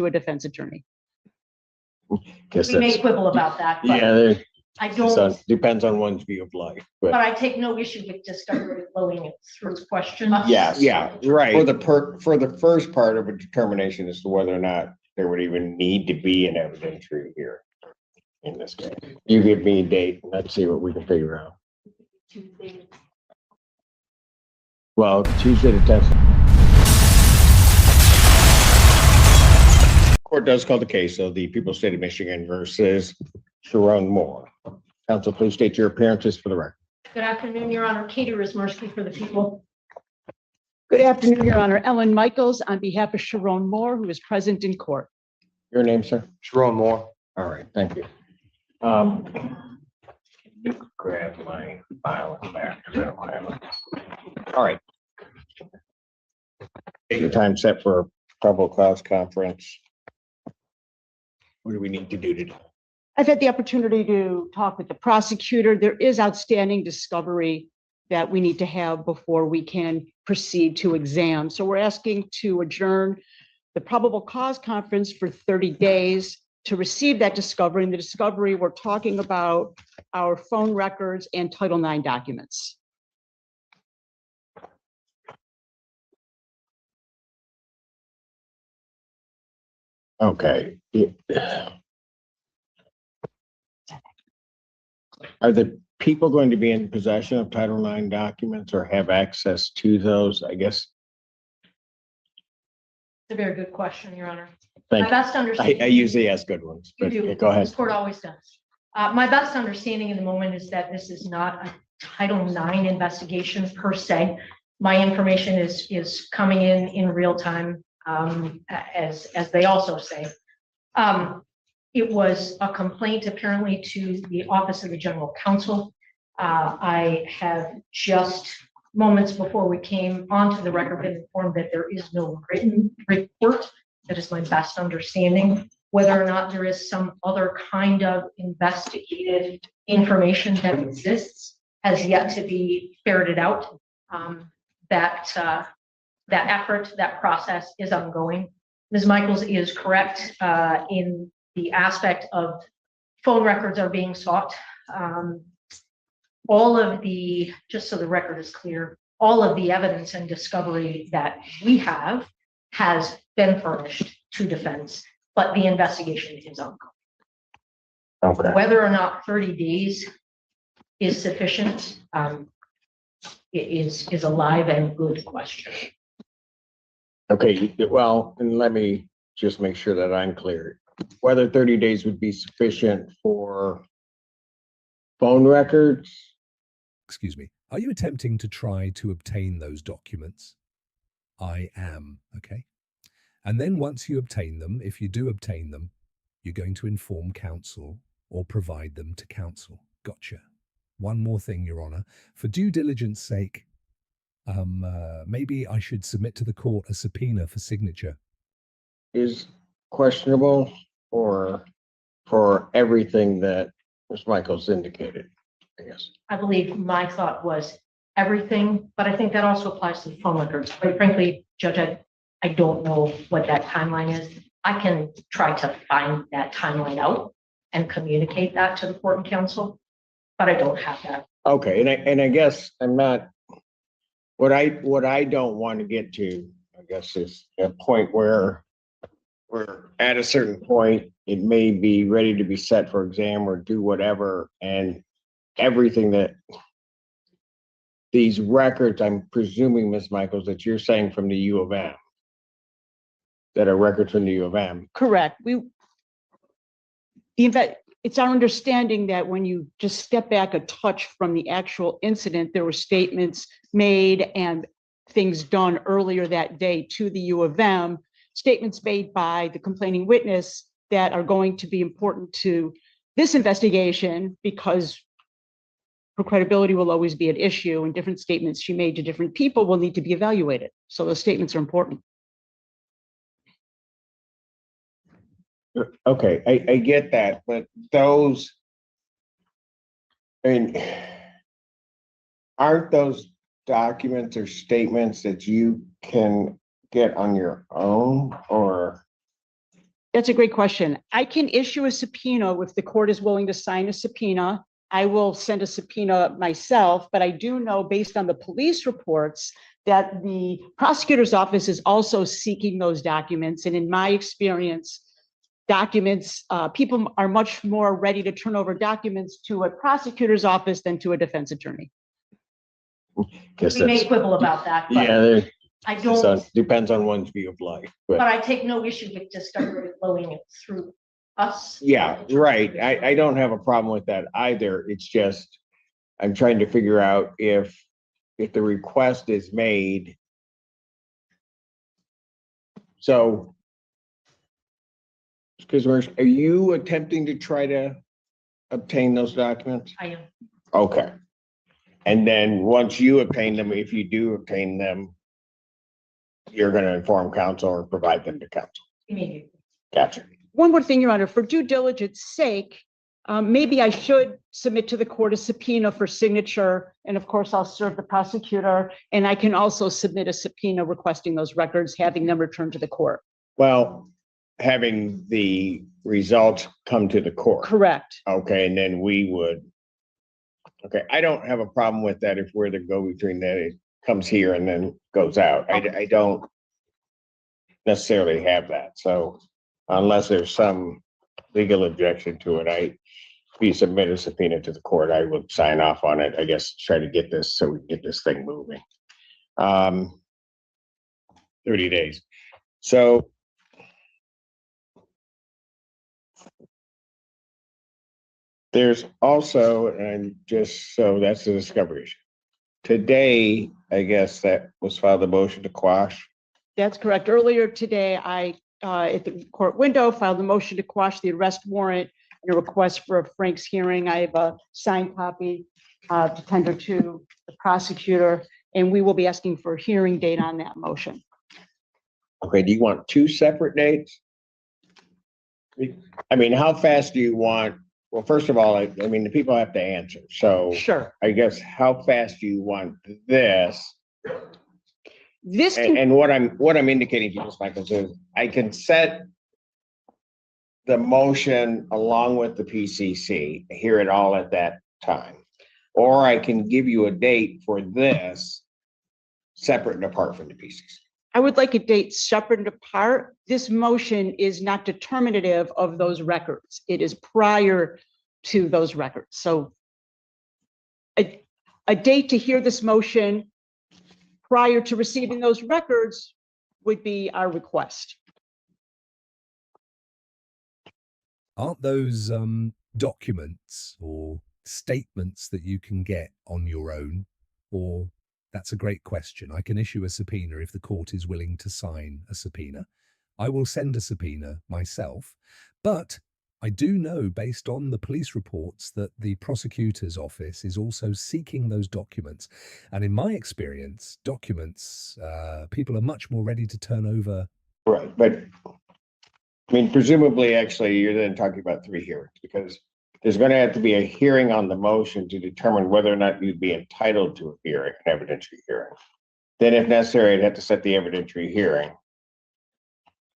to a defense attorney. We may quibble about that, but Yeah, I don't. depends on one's view of life. But I take no issue with discovery flowing it through questions. Yes, yeah, right. For the first part of a determination as to whether or not there would even need to be an evidentiary here in this case. You give me a date and let's see what we can figure out. Tuesday. Well, Tuesday the 10th. Court does call the case of the People's State of Michigan versus Sharon Moore. Counsel, please state your appearances for the record. Good afternoon, Your Honor. Katie Rismersky for the people. Good afternoon, Your Honor. Ellen Michaels on behalf of Sharon Moore, who is present in court. Your name, sir? Sharon Moore. All right, thank you. You can grab my file in the back, 'cause I don't have it. All right. Your time set for a probable cause conference. What do we need to do today? I've had the opportunity to talk with the prosecutor. There is outstanding discovery that we need to have before we can proceed to exam. So we're asking to adjourn the probable cause conference for 30 days to receive that discovery. And the discovery, we're talking about our phone records and Title IX documents. Okay. Are the people going to be in possession of Title IX documents or have access to those? I guess. It's a very good question, Your Honor. Thank My you. best understanding. I usually ask good ones, You but do. yeah, go ahead. This court always does. My best understanding in the moment is that this is not a Title IX investigation per se. My information is coming in real time, as they also say. It was a complaint apparently to the Office of the General Counsel. I have just moments before we came onto the record been informed that there is no written report. That is my best understanding. Whether or not there is some other kind of investigative information that exists has yet to be ferreted out. That effort, that process is ongoing. Ms. Michaels is correct in the aspect of phone records are being sought. All of the, just so the record is clear, all of the evidence and discovery that we have has been furnished to defense, but the investigation is ongoing. Okay. Whether or not 30 days is sufficient is a live and good question. Okay, well, and let me just make sure that I'm clear. Whether 30 days would be sufficient for phone records? Excuse me. Are you attempting to try to obtain those documents? I am, okay? And then once you obtain them, if you do obtain them, you're going to inform counsel or provide them to counsel. Gotcha. One more thing, Your Honor. For due diligence sake, maybe I should submit to the court a subpoena for signature. Is questionable or for everything that Ms. Michaels indicated, I guess. I believe my thought was everything, but I think that also applies to the phone records. Quite frankly, Judge, I don't know what that timeline is. I can try to find that timeline out and communicate that to the court and counsel, but I don't have that. Okay, and I guess I'm not, what I don't want to get to, I guess, is a point where we're at a certain point, it may be ready to be set for exam or do whatever, and everything that these records, I'm presuming, Ms. Michaels, that you're saying from the U of M, that are records from the U of M. Correct. It's our understanding that when you just step back a touch from the actual incident, there were statements made and things done earlier that day to the U of M, statements made by the complaining witness that are going to be important to this investigation because her credibility will always be at issue, and different statements she made to different people will need to be evaluated. So those statements are important. Okay, I get that, but those, I mean, aren't those documents or statements that you can get on your own, or That's a great question. I can issue a subpoena if the court is willing to sign a subpoena. I will send a subpoena myself, but I do know based on the police reports that the prosecutor's office is also seeking those documents. And in my experience, people are much more ready to turn over documents to a prosecutor's office than to a defense attorney. Guess We may that's, quibble about that, but yeah, I so don't, it depends on one's view of life, but but I take no issue with discovery flowing it through us. yeah, right. I don't have a problem with that either. It's just, I'm trying to figure out if the request is made. So, because are you attempting to try to obtain those documents? I am. Okay. And then once you obtain them, if you do obtain them, you're going to inform counsel or provide them to counsel. Immediately. Gotcha. One more thing, Your Honor, for due diligence sake, maybe I should submit to the court a subpoena for signature. And of course, I'll serve the prosecutor. And I can also submit a subpoena requesting those records, having them returned to the court. Well, having the results come to the court. Correct. Okay, and then we would. Okay, I don't have a problem with that if we're the go-between that it comes here and then goes out. I don't necessarily have that. So unless there's some legal objection to it, if you submit a subpoena to the court, I would sign off on it. I guess try to get this so we can get this thing moving. 30 days. So there's also, and just so that's the discovery issue. Today, I guess that was filed a motion to quash. That's correct. Earlier today, I, at the court window, filed a motion to quash the arrest warrant and a request for a Frank's hearing. I have a signed copy to tender to the prosecutor, and we will be asking for a hearing date on that motion. Okay, do you want two separate dates? I mean, how fast do you want? Well, first of all, I mean, the people have to answer. So Sure. I guess how fast do you want this? This can, And what I'm indicating to you, Ms. Michaels, is I can set the motion along with the PCC, hear it all at that time. Or I can give you a date for this separate and apart from the PCC. I would like a date separate and apart. This motion is not determinative of those records. It is prior to those records. So a date to hear this motion prior to receiving those records would be our request. Aren't those documents or statements that you can get on your own? Or that's a great question. I can issue a subpoena if the court is willing to sign a subpoena. I will send a subpoena myself, but I do know based on the police reports that the prosecutor's office is also seeking those documents. And in my experience, documents, people are much more ready to turn over. Right, but I mean, presumably, actually, you're then talking about 3 hearings because there's going to have to be a hearing on the motion to determine whether or not you'd be entitled to a hearing, an evidentiary hearing. Then if necessary, I'd have to set the evidentiary hearing.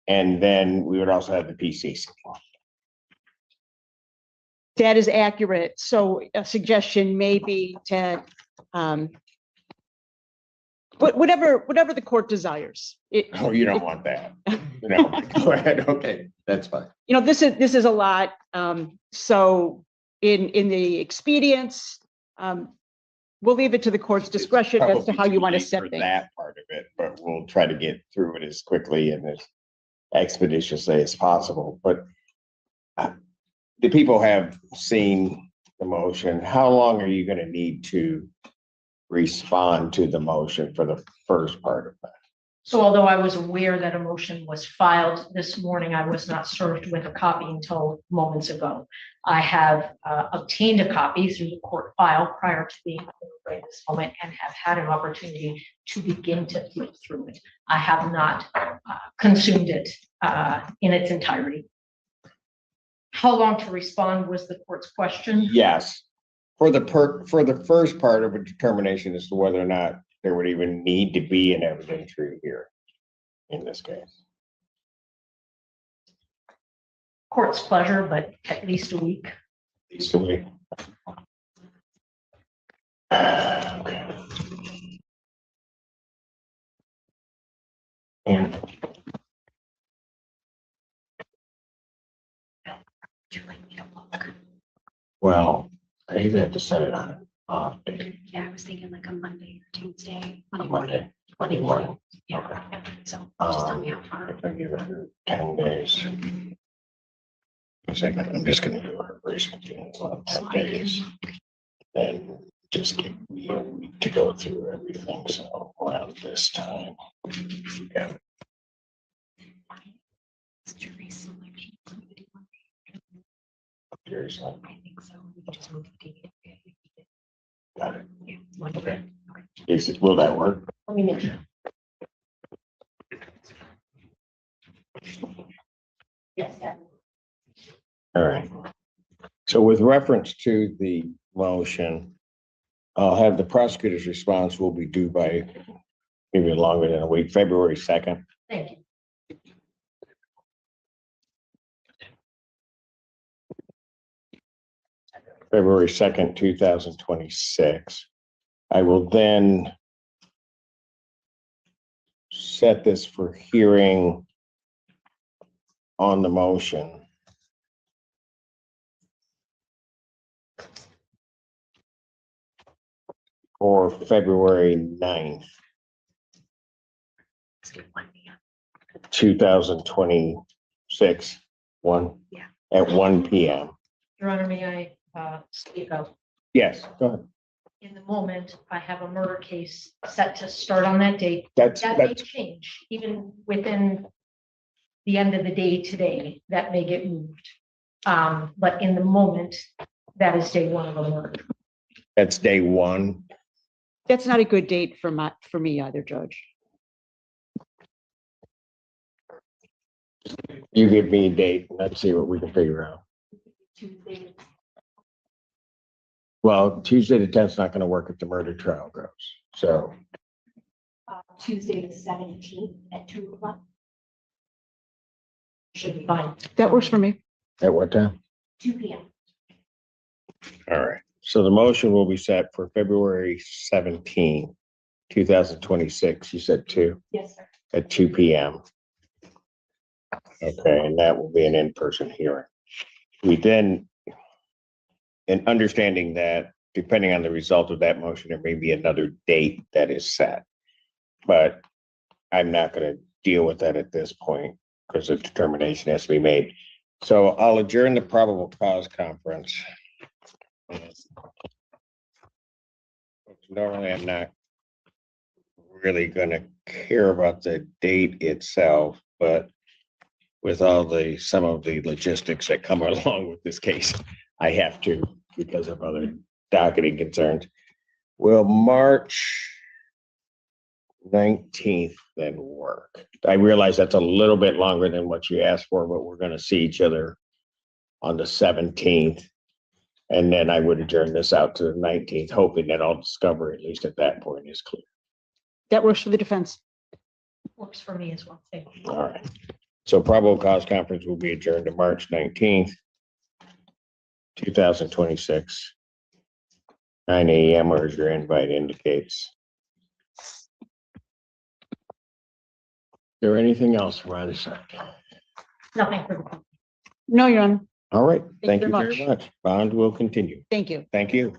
And then we would also have the PCC. That is accurate. So a suggestion may be to whatever the court desires. Oh, you don't want that. No, go ahead. Okay, that's fine. You know, this is a lot. So in the expedience, we'll leave it to the court's discretion as to how you want to set things. That part of it, but we'll try to get through it as quickly and as expeditiously as possible. But the people have seen the motion. How long are you going to need to respond to the motion for the first part of that? So although I was aware that a motion was filed this morning, I was not served with a copy until moments ago. I have obtained a copy through the court file prior to being at this moment and have had an opportunity to begin to flip through it. I have not consumed it in its entirety. How long to respond was the court's question? Yes. For the first part of a determination as to whether or not there would even need to be an evidentiary hearing in this case. court's pleasure, but at least a week. Least a week. Okay. And Would you like me to look? well, I either have to set it on an off day, Yeah, I was thinking like a Monday or Tuesday. on Monday, Monday morning. Yeah, so just tell me how far. If I give it 10 days. A second, I'm just gonna do a recent thing, 10 days. Then just give me a week to go through everything, so around this time. Yeah, It's jury selection. seriously, I think so. We can just move the date. got it. Yeah. Okay. Will that work? Let me make sure. Yes, yeah. All right. So with reference to the motion, I'll have the prosecutor's response will be due by maybe longer than a week, February 2nd. Thank you. February 2nd, 2026. I will then set this for hearing on the motion. For February 9th, Let's do 1 p.m. 2026, Yeah. at 1 p.m. Your Honor, may I speak up? Yes, go ahead. In the moment, I have a murder case set to start on that date. That's, That may that's, change, even within the end of the day today, that may get moved. But in the moment, that is day one of a murder. that's day one. That's not a good date for me either, Judge. You give me a date, and let's see what we can figure out. Tuesday. Well, Tuesday the 10th is not going to work if the murder trial goes. So, Tuesday the 17th at 2 o'clock. Should be fine. That works for me. at what time? 2 p.m. All right. So the motion will be set for February 17, 2026. You said 2 Yes, sir. at 2 p.m. Okay, and that will be an in-person hearing. We then, in understanding that, depending on the result of that motion, there may be another date that is set. But I'm not going to deal with that at this point because a determination has to be made. So I'll adjourn the probable cause conference. Normally, I'm not really going to care about the date itself, but with all some of the logistics that come along with this case, I have to because of other docketing concerns. Will March 19th then work? I realize that's a little bit longer than what you asked for, but we're going to see each other on the 17th. And then I would adjourn this out to the 19th, hoping that all discovery, at least at that point, is clear. That works for the defense. Works for me as well. Thank you. All right. So probable cause conference will be adjourned to March 19th, 2026, 9 a.m. or as your invite indicates. Is there anything else from either side? Nothing for the. No, Your Honor. All right. Thank Thank you you very very much. Bond will continue. Thank you. Thank you.